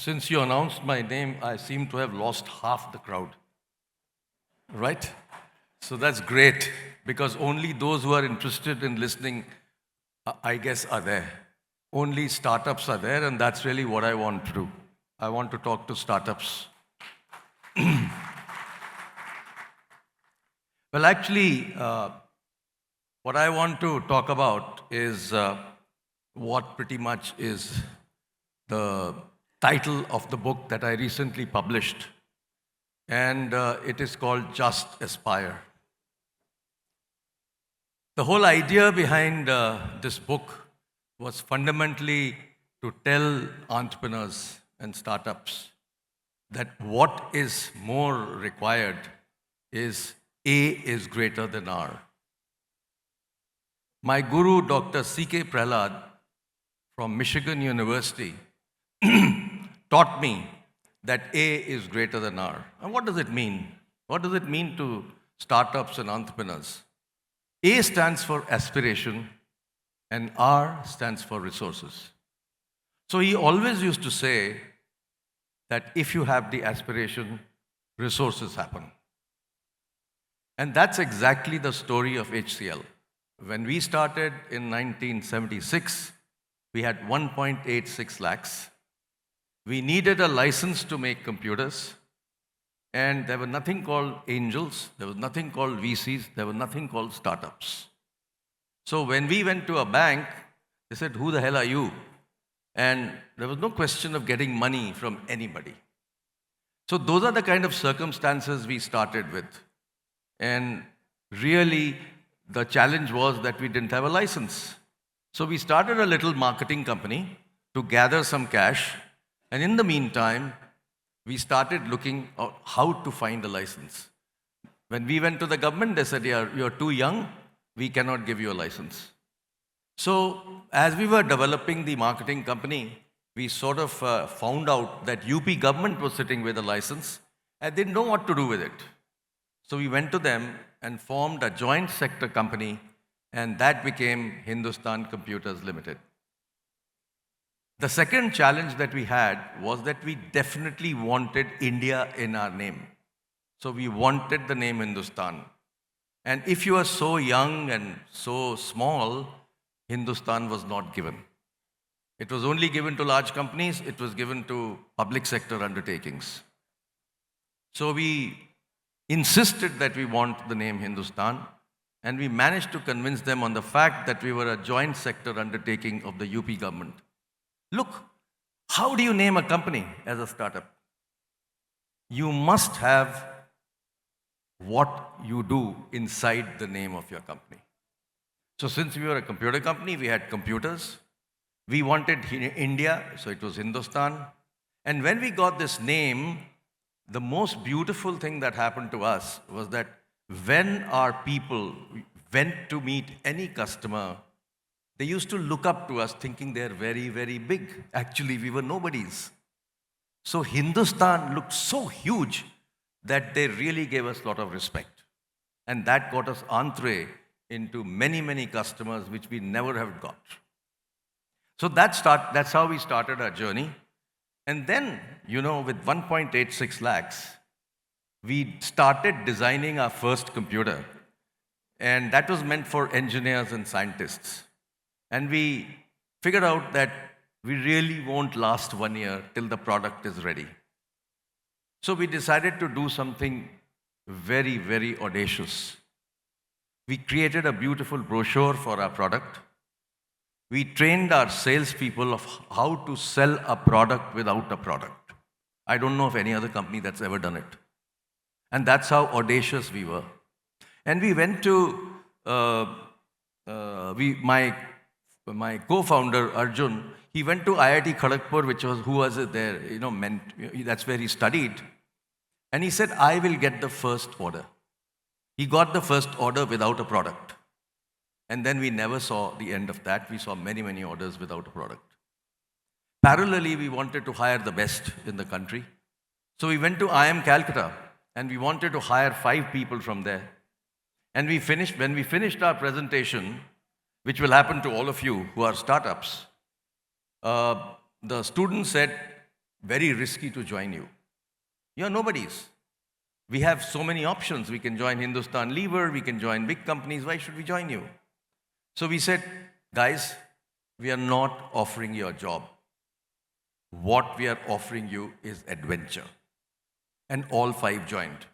Since you announced my name, I seem to have lost half the crowd, right? So that's great because only those who are interested in listening, I guess, are there. Only startups are there, and that's really what I want to do. I want to talk to startups. Well, actually, what I want to talk about is what pretty much is the title of the book that I recently published, and it is called Just Aspire. The whole idea behind this book was fundamentally to tell entrepreneurs and startups that what is more required is A is greater than R. My guru, Dr. C.K. Prahlad from Michigan University, taught me that A is greater than R. And what does it mean? What does it mean to startups and entrepreneurs? A stands for aspiration and R stands for resources. So he always used to say that if you have the aspiration, resources happen. And that's exactly the story of HCL. When we started in 1976, we had 1.86 lakhs. We needed a license to make computers, and there were nothing called angels, there was nothing called VCs, there was nothing called startups. So when we went to a bank, they said, "Who the hell are you?" And there was no question of getting money from anybody. So those are the kind of circumstances we started with. And really, the challenge was that we didn't have a license. So we started a little marketing company to gather some cash. And in the meantime, we started looking at how to find a license. When we went to the government, they said, "Yeah, you're too young, we cannot give you a license." So as we were developing the marketing company, we sort of found out that UP government was sitting with a license and they didn't know what to do with it. So we went to them and formed a joint sector company, and that became Hindustan Computers Limited. The second challenge that we had was that we definitely wanted India in our name. So we wanted the name Hindustan. And if you are so young and so small, Hindustan was not given. It was only given to large companies, it was given to public sector undertakings. So we insisted that we want the name Hindustan, and we managed to convince them on the fact that we were a joint sector undertaking of the UP government. Look, how do you name a company as a startup? You must have what you do inside the name of your company. So since we were a computer company, we had computers. We wanted India, so it was Hindustan. And when we got this name, the most beautiful thing that happened to us was that when our people went to meet any customer, they used to look up to us thinking they're very, very big. Actually, we were nobodies. So Hindustan looked so huge that they really gave us a lot of respect. And that got us entree into many, many customers which we never have got. So that's how we started our journey. And then, with 1.86 lakhs, we started designing our first computer. And that was meant for engineers and scientists. And we figured out that we really won't last 1 year till the product is ready. So we decided to do something very, very audacious. We created a beautiful brochure for our product. We trained our salespeople of how to sell a product without a product. I don't know of any other company that's ever done it. And that's how audacious we were. And we went to, my co-founder, Arjun, he went to IIT Kharagpur, who was there, that's where he studied. And he said, "I will get the first order." He got the first order without a product. And then we never saw the end of that. We saw many, many orders without a product. Parallelly, we wanted to hire the best in the country. So we went to IIM Calcutta, and we wanted to hire 5 people from there. And when we finished our presentation, which will happen to all of you who are startups, the student said, very risky to join you. You're nobodies. We have so many options. We can join Hindustan Lever, we can join big companies. Why should we join you? So we said, guys, we are not offering you a job. What we are offering you is adventure. And all 5 joined.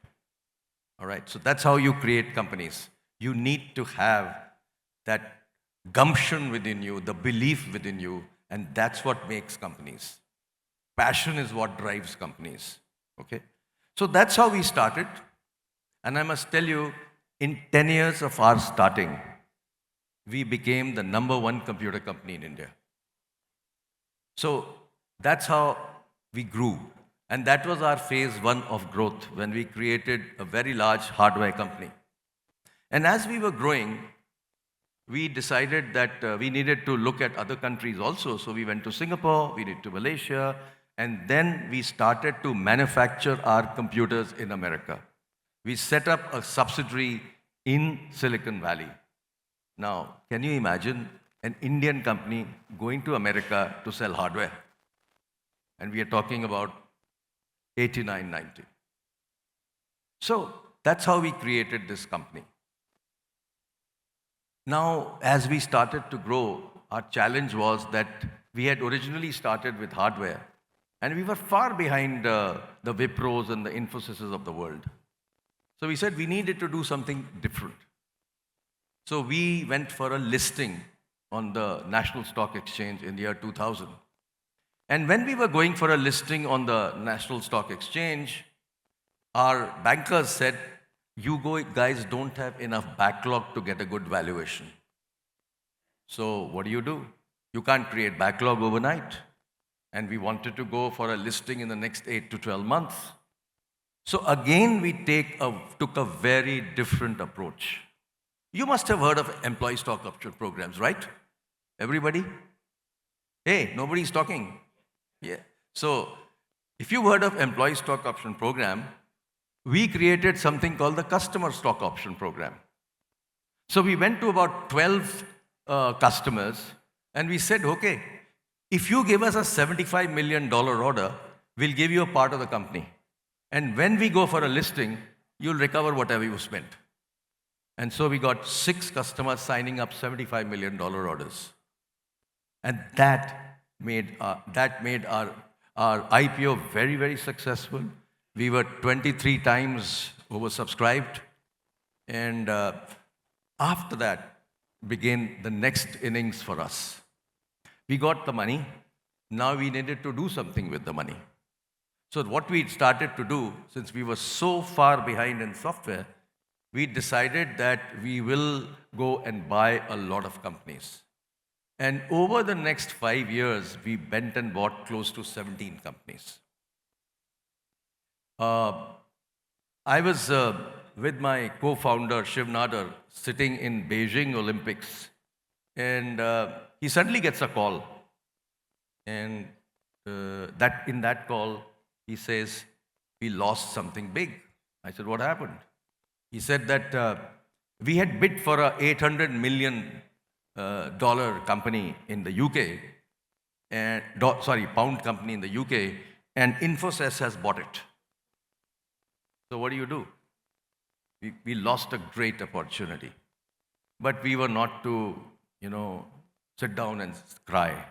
All right, so that's how you create companies. You need to have that gumption within you, the belief within you, and that's what makes companies. Passion is what drives companies. Okay? So that's how we started. And I must tell you, in 10 years of our starting, we became the #1 computer company in India. So that's how we grew. And that was our phase 1 of growth when we created a very large hardware company. And as we were growing, we decided that we needed to look at other countries also. So we went to Singapore, we went to Malaysia, and then we started to manufacture our computers in America. We set up a subsidiary in Silicon Valley. Now, can you imagine an Indian company going to America to sell hardware? And we are talking about 89, 90. So that's how we created this company. Now, as we started to grow, our challenge was that we had originally started with hardware, and we were far behind the Wipros and the Infosys of the world. So we said we needed to do something different. So we went for a listing on the National Stock Exchange in the year 2000. And when we were going for a listing on the National Stock Exchange, our bankers said, you guys don't have enough backlog to get a good valuation. So what do? You can't create backlog overnight. And we wanted to go for a listing in the next 8 to 12 months. So again, we took a very different approach. You must have heard of employee stock option programs, right? Everybody? Hey, nobody's talking. Yeah. So if you've heard of employee stock option program, we created something called the customer stock option program. So we went to about 12 customers and we said, okay, if you give us a $75 million order, we'll give you a part of the company. And when we go for a listing, you'll recover whatever you spent. And so we got 6 customers signing up $75 million orders. And that made our IPO very, very successful. We were 23 times oversubscribed. And after that began the next innings for us. We got the money. Now we needed to do something with the money. So what we started to do, since we were so far behind in software, we decided that we will go and buy a lot of companies. And over the next 5 years, we bent and bought close to 17 companies. I was with my co-founder, Shiv Nadar, sitting in Beijing Olympics. And he suddenly gets a call. And in that call, he says, we lost something big. I said, what happened? He said that we had bid for a $800 million company in the UK, and pound company in the UK, and Infosys has bought it. So what do? We lost a great opportunity. But we were not to, sit down and cry.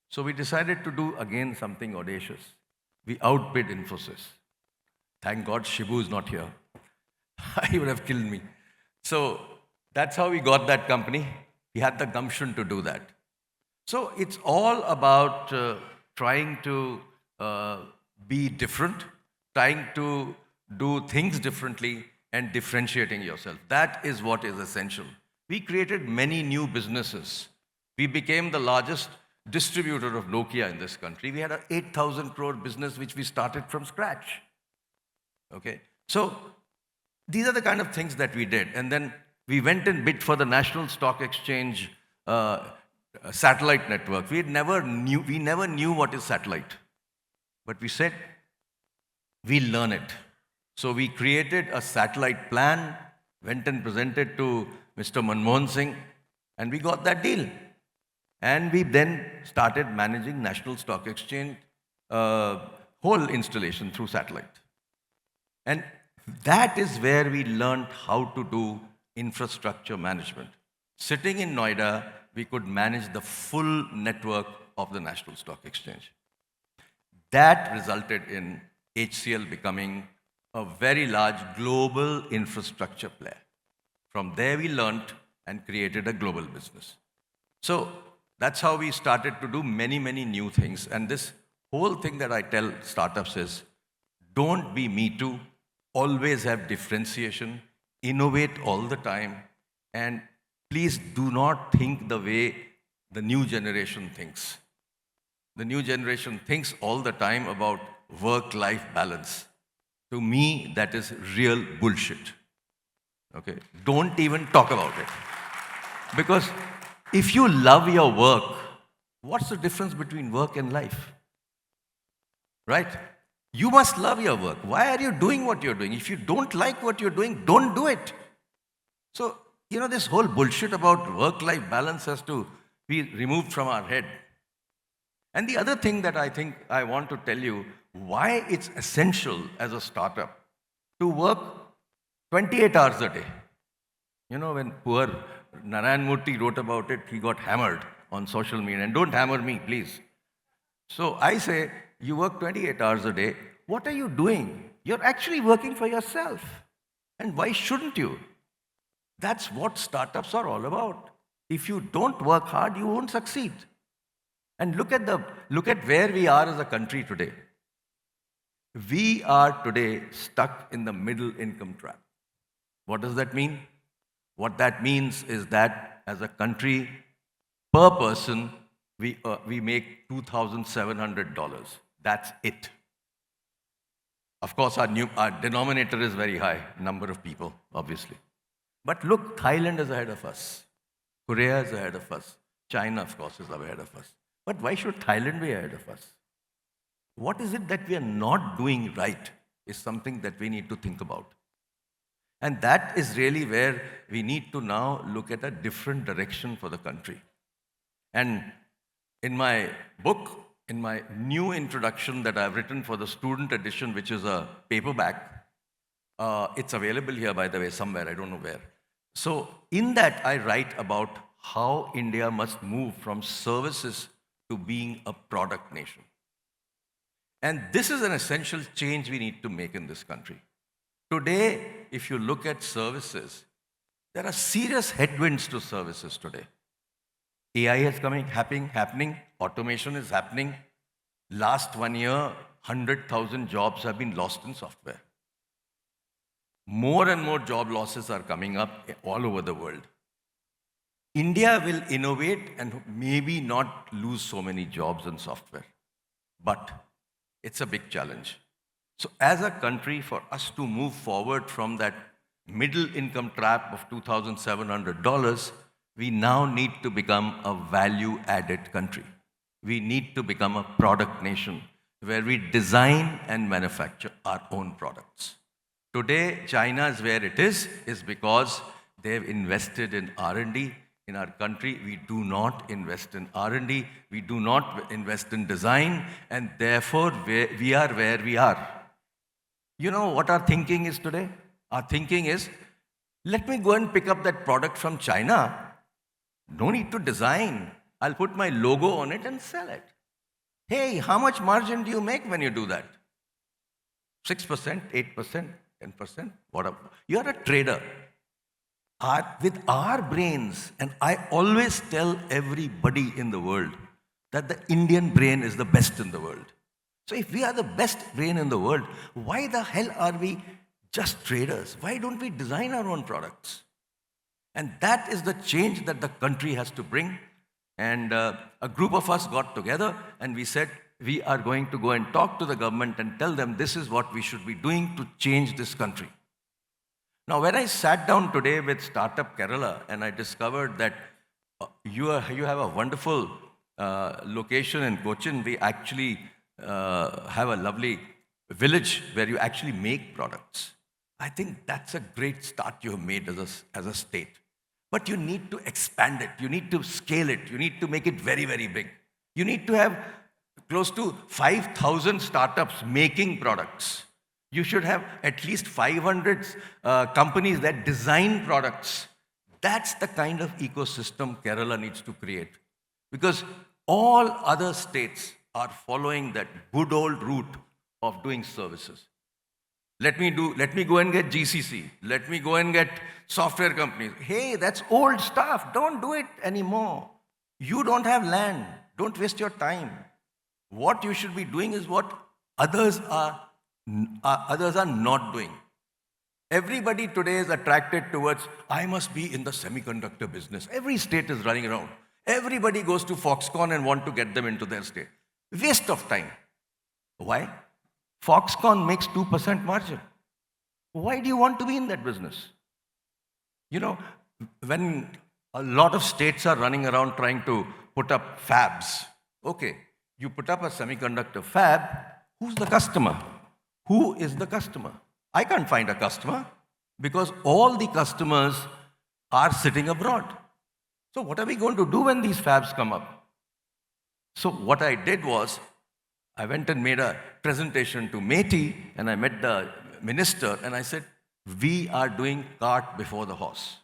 So we decided to do again something audacious. We outbid Infosys. Thank God Shibu is not here. He would have killed me. So that's how we got that company. We had the gumption to do that. So it's all about trying to be different, trying to do things differently, and differentiating yourself. That is what is essential. We created many new businesses. We became the largest distributor of Nokia in this country. We had an 8,000 crore business which we started from scratch. Okay, so these are the kind of things that we did. And then we went and bid for the National Stock Exchange satellite network. We never knew what is satellite. But we said, we'll learn it. So we created a satellite plan, went and presented to Mr. Manmohan Singh, and we got that deal. And we then started managing National Stock Exchange uh, whole installation through satellite. And that is where we learned how to do infrastructure management. Sitting in Noida, we could manage the full network of the National Stock Exchange. That resulted in HCL becoming a very large global infrastructure player. From there, we learned and created a global business. So that's how we started to do many, many new things. And this whole thing that I tell startups is, don't be me too, always have differentiation, innovate all the time, and please do not think the way the new generation thinks. The new generation thinks all the time about work-life balance. To me, that is real bullshit. Okay? Don't even talk about it. Because if you love your work, what's the difference between work and life? Right? You must love your work. Why are you doing what you're doing? If you don't like what you're doing, don't do it. So, this whole bullshit about work-life balance has to be removed from our head. And the other thing that I think I want to tell you, why it's essential as a startup to work 28 hours a day. When poor Narayan Murthy wrote about it, he got hammered on social media. And don't hammer me, please. So I say, you work 28 hours a day. What are you doing? You're actually working for yourself. And why shouldn't you? That's what startups are all about. If you don't work hard, you won't succeed. And look at where we are as a country today. We are today stuck in the middle income trap. What does that mean? What that means is that as a country, per person, we make $2,700. That's it. Of course, our denominator is very high, number of people, obviously. But look, Thailand is ahead of us. Korea is ahead of us. China, of course, is ahead of us. But why should Thailand be ahead of us? What is it that we are not doing right is something that we need to think about. And that is really where we need to now look at a different direction for the country. And in my book, in my new introduction that I've written for the student edition, which is a paperback, it's available here, by the way, somewhere, I don't know where. So in that, I write about how India must move from services to being a product nation. And this is an essential change we need to make in this country. Today, if you look at services, there are serious headwinds to services today. AI is happening, automation is happening. Last 1 year, 100,000 jobs have been lost in software. More and more job losses are coming up all over the world. India will innovate and maybe not lose so many jobs in software, but it's a big challenge. So as a country, for us to move forward from that middle income trap of $2,700, we now need to become a value-added country. We need to become a product nation where we design and manufacture our own products. Today, China is where it is because they've invested in R&D. In our country, we do not invest in R&D, we do not invest in design, and therefore we are where we are. You know what our thinking is today? Our thinking is, let me go and pick up that product from China. No need to design. I'll put my logo on it and sell it. Hey, how much margin do you make when you do that? 6%, 8%, 10%, whatever. You're a trader. With our brains, and I always tell everybody in the world that the Indian brain is the best in the world. So if we are the best brain in the world, why the hell are we just traders? Why don't we design our own products? And that is the change that the country has to bring. And a group of us got together and we said, we are going to go and talk to the government and tell them this is what we should be doing to change this country. Now, when I sat down today with Startup Kerala and I discovered that you have a wonderful location in Cochin, we actually have a lovely village where you actually make products. I think that's a great start you have made as a state. But you need to expand it, you need to scale it, you need to make it very, very big. You need to have close to 5,000 startups making products. You should have at least 500 companies that design products. That's the kind of ecosystem Kerala needs to create. Because all other states are following that good old route of doing services. Let me go and get GCC. Let me go and get software companies. Hey, that's old stuff. Don't do it anymore. You don't have land. Don't waste your time. What you should be doing is what others are not doing. Everybody today is attracted towards, I must be in the semiconductor business. Every state is running around. Everybody goes to Foxconn and want to get them into their state. Waste of time. Why? Foxconn makes 2% margin. Why do you want to be in that business? You know, when a lot of states are running around trying to put up fabs, okay, you put up a semiconductor fab, who's the customer? Who is the customer? I can't find a customer because all the customers are sitting abroad. So what are we going to do when these fabs come up? So what I did was, I went and made a presentation to METI and I met the minister and I said, we are doing cart before the horse.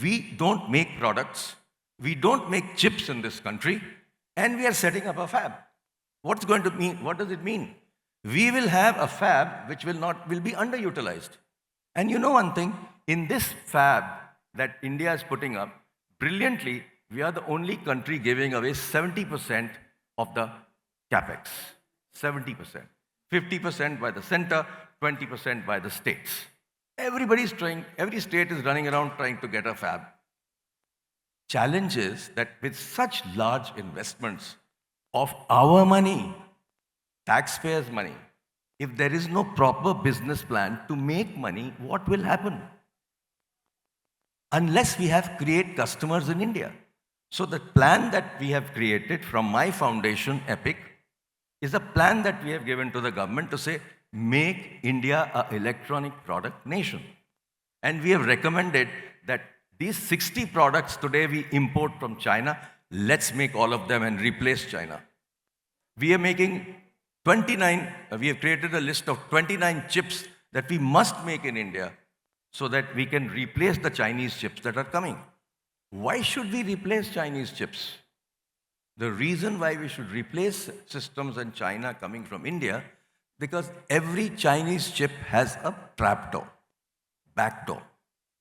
We don't make products, we don't make chips in this country, and we are setting up a fab. What's going to mean? What does it mean? We will have a fab which will be underutilized. And you know one thing, in this fab that India is putting up, brilliantly, we are the only country giving away 70% of the capex. 70%. 50% by the center, 20% by the states. Every state is running around trying to get a fab. Challenge is that with such large investments of our money, taxpayers' money, if there is no proper business plan to make money, what will happen? Unless we have create customers in India. So the plan that we have created from my foundation, EPIC, is a plan that we have given to the government to say, make India an electronic product nation. And we have recommended that these 60 products today we import from China, let's make all of them and replace China. We are making 29, we have created a list of 29 chips that we must make in India so that we can replace the Chinese chips that are coming. Why should we replace Chinese chips? The reason why we should replace systems in China coming from India, because every Chinese chip has a trapdoor, backdoor,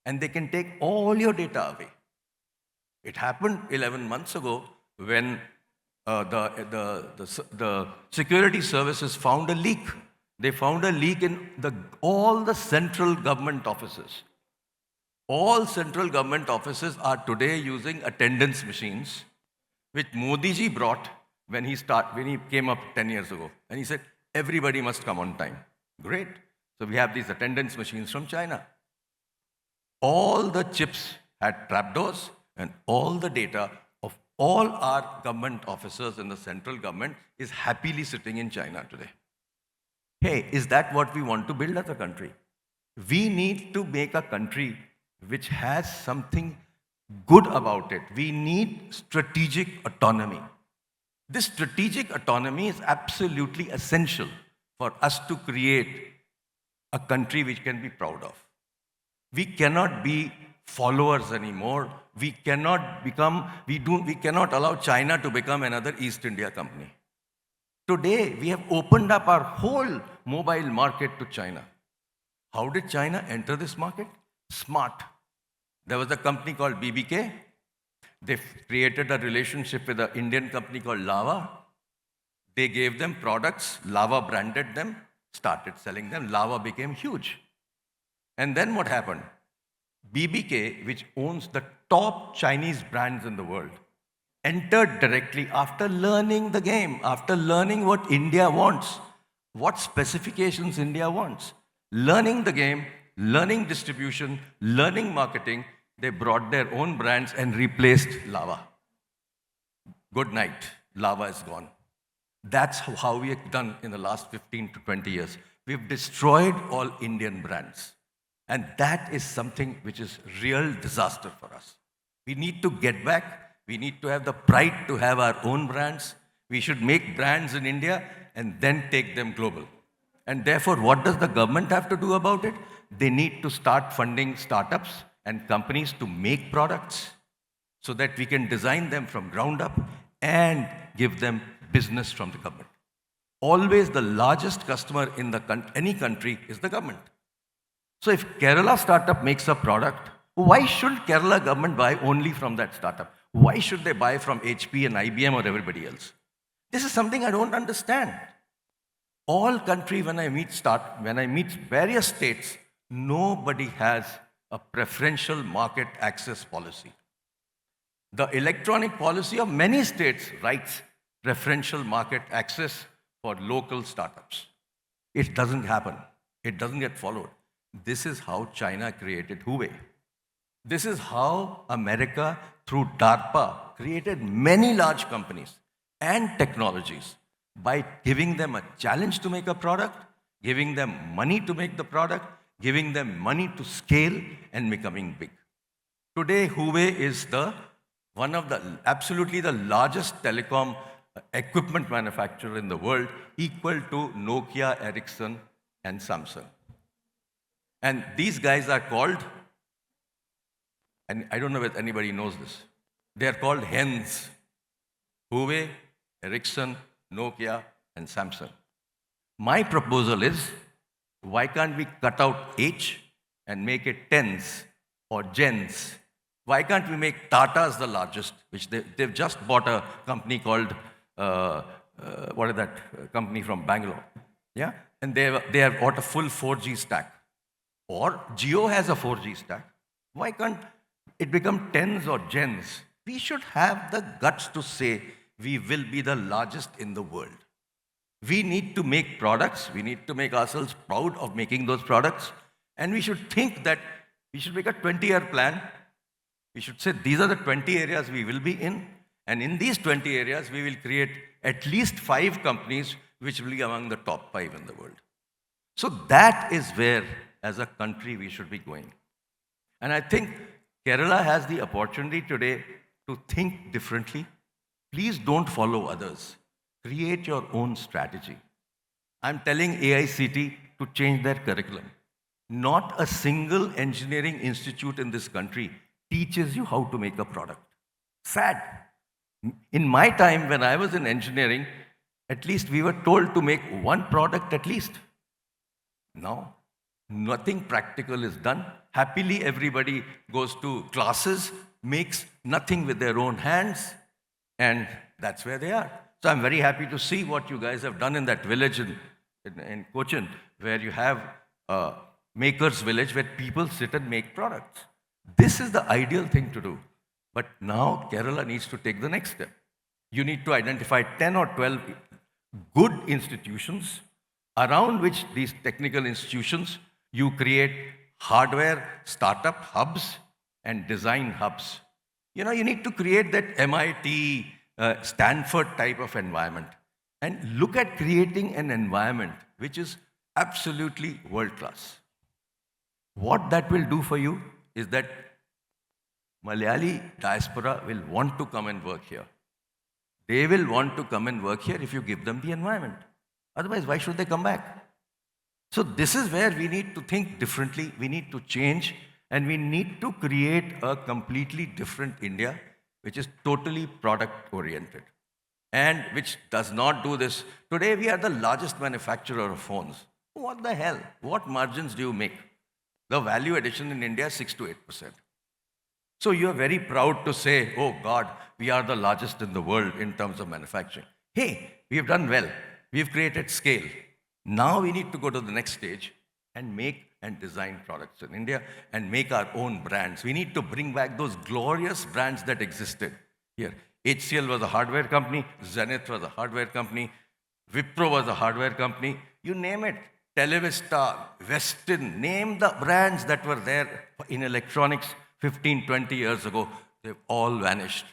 and they can take all your data away. It happened 11 months ago when the security services found a leak. They found a leak in all the central government offices. All central government offices are today using attendance machines, which Modi ji brought when he came up 10 years ago. And he said, everybody must come on time. Great. So we have these attendance machines from China. All the chips had trapdoors and all the data of all our government officers in the central government is happily sitting in China today. Hey, is that what we want to build as a country? We need to make a country which has something good about it. We need strategic autonomy. This strategic autonomy is absolutely essential for us to create a country which can be proud of. We cannot be followers anymore. We cannot allow China to become another East India company. Today, we have opened up our whole mobile market to China. How did China enter this market? Smart. There was a company called BBK. They created a relationship with an Indian company called Lava. They gave them products. Lava branded them, started selling them. Lava became huge. And then what happened? BBK, which owns the top Chinese brands in the world, entered directly after learning the game, after learning what India wants, what specifications India wants. Learning the game, learning distribution, learning marketing, they brought their own brands and replaced Lava. Good night, Lava is gone. That's how we have done in the last 15 to 20 years. We've destroyed all Indian brands. And that is something which is real disaster for us. We need to get back. We need to have the pride to have our own brands. We should make brands in India and then take them global. And therefore, what does the government have to do about it? They need to start funding startups and companies to make products so that we can design them from ground up and give them business from the government. Always the largest customer in any country is the government. So if Kerala startup makes a product, why should Kerala government buy only from that startup? Why should they buy from HP and IBM or everybody else? This is something I don't understand. All country, when I meet various states, nobody has a preferential market access policy. The electronic policy of many states writes preferential market access for local startups. It doesn't happen. It doesn't get followed. This is how China created Huawei. This is how America, through DARPA, created many large companies and technologies by giving them a challenge to make a product, giving them money to make the product, giving them money to scale and becoming big. Today, Huawei is one of the absolutely the largest telecom equipment manufacturer in the world, equal to Nokia, Ericsson, and Samsung. And these guys are called, and I don't know if anybody knows this, they are called hens. Huawei, Ericsson, Nokia, and Samsung. My proposal is, why can't we cut out H and make it tens or gens? Why can't we make Tata's the largest, which they've just bought a company called, what is that company from Bangalore? Yeah? And they have bought a full 4G stack. Or Jio has a 4G stack. Why can't it become tens or gens? We should have the guts to say we will be the largest in the world. We need to make products. We need to make ourselves proud of making those products. And we should think that we should make a 20-year plan. We should say these are the 20 areas we will be in. And in these 20 areas, we will create at least 5 companies which will be among the top 5 in the world. So that is where, as a country, we should be going. And I think Kerala has the opportunity today to think differently. Please don't follow others. Create your own strategy. I'm telling AICT to change their curriculum. Not a single engineering institute in this country teaches you how to make a product. Sad. In my time, when I was in engineering, at least we were told to make one product at least. Now, nothing practical is done. Happily, everybody goes to classes, makes nothing with their own hands, and that's where they are. So I'm very happy to see what you guys have done in that village in Cochin, where you have a maker's village where people sit and make products. This is the ideal thing to do. But now Kerala needs to take the next step. You need to identify 10 or 12 good institutions around which these technical institutions, you create hardware startup hubs and design hubs. You need to create that MIT, Stanford type of environment and look at creating an environment which is absolutely world class. What that will do for you is that Malayali diaspora will want to come and work here. They will want to come and work here if you give them the environment. Otherwise, why should they come back? So this is where we need to think differently. We need to change, and we need to create a completely different India, which is totally product-oriented and which does not do this. Today, we are the largest manufacturer of phones. What the hell? What margins do you make? The value addition in India is 6 to 8%. So you are very proud to say, oh God, we are the largest in the world in terms of manufacturing. Hey, we have done well. We've created scale. Now we need to go to the next stage and make and design products in India and make our own brands. We need to bring back those glorious brands that existed here. HCL was a hardware company, Zenith was a hardware company, Wipro was a hardware company, you name it. Televista, Westin, name the brands that were there in electronics 15, 20 years ago, they've all vanished.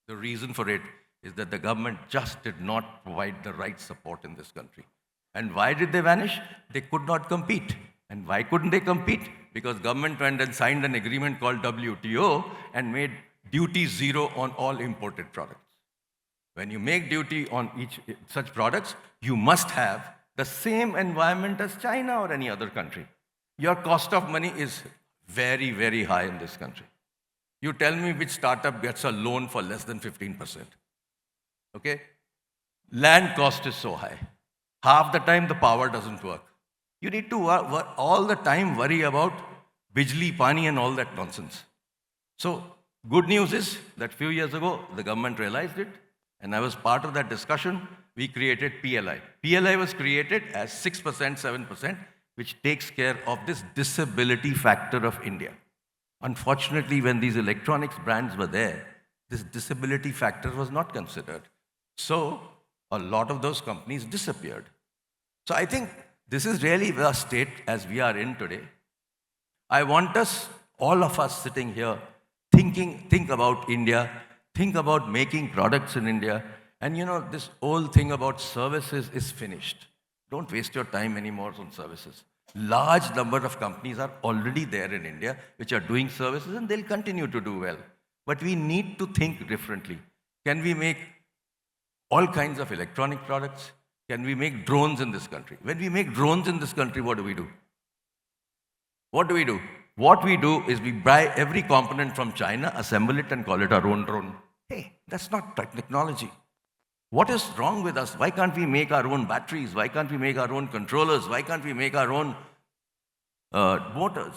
The reason for it is that the government just did not provide the right support in this country. And why did they vanish? They could not compete. And why couldn't they compete? Because government went and signed an agreement called WTO and made duty zero on all imported products. When you make duty on each such products, you must have the same environment as China or any other country. Your cost of money is very, very high in this country. You tell me which startup gets a loan for less than 15%. Okay? Land cost is so high. Half the time the power doesn't work. You need to all the time worry about bijli, pani and all that nonsense. So good news is that few years ago, the government realized it, and I was part of that discussion. We created PLI. PLI was created as 6%, 7%, which takes care of this disability factor of India. Unfortunately, when these electronics brands were there, this disability factor was not considered. So a lot of those companies disappeared. So I think this is really the state as we are in today. I want us, all of us sitting here, think about India, think about making products in India. And you know, this whole thing about services is finished. Don't waste your time anymore on services. Large number of companies are already there in India which are doing services, and they'll continue to do well. But we need to think differently. Can we make all kinds of electronic products? Can we make drones in this country? When we make drones in this country, what do we do? What do we do? What we do is we buy every component from China, assemble it, and call it our own drone. Hey, that's not technology. What is wrong with us? Why can't we make our own batteries? Why can't we make our own controllers? Why can't we make our own motors?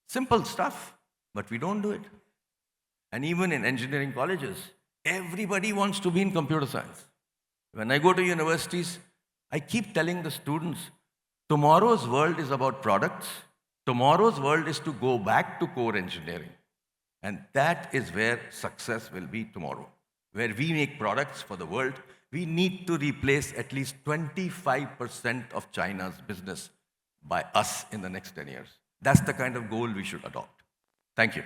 Simple stuff, but we don't do it. And even in engineering colleges, everybody wants to be in computer science. When I go to universities, I keep telling the students, tomorrow's world is about products. Tomorrow's world is to go back to core engineering. And that is where success will be tomorrow. Where we make products for the world, we need to replace at least 25% of China's business by us in the next 10 years. That's the kind of goal we should adopt. Thank you.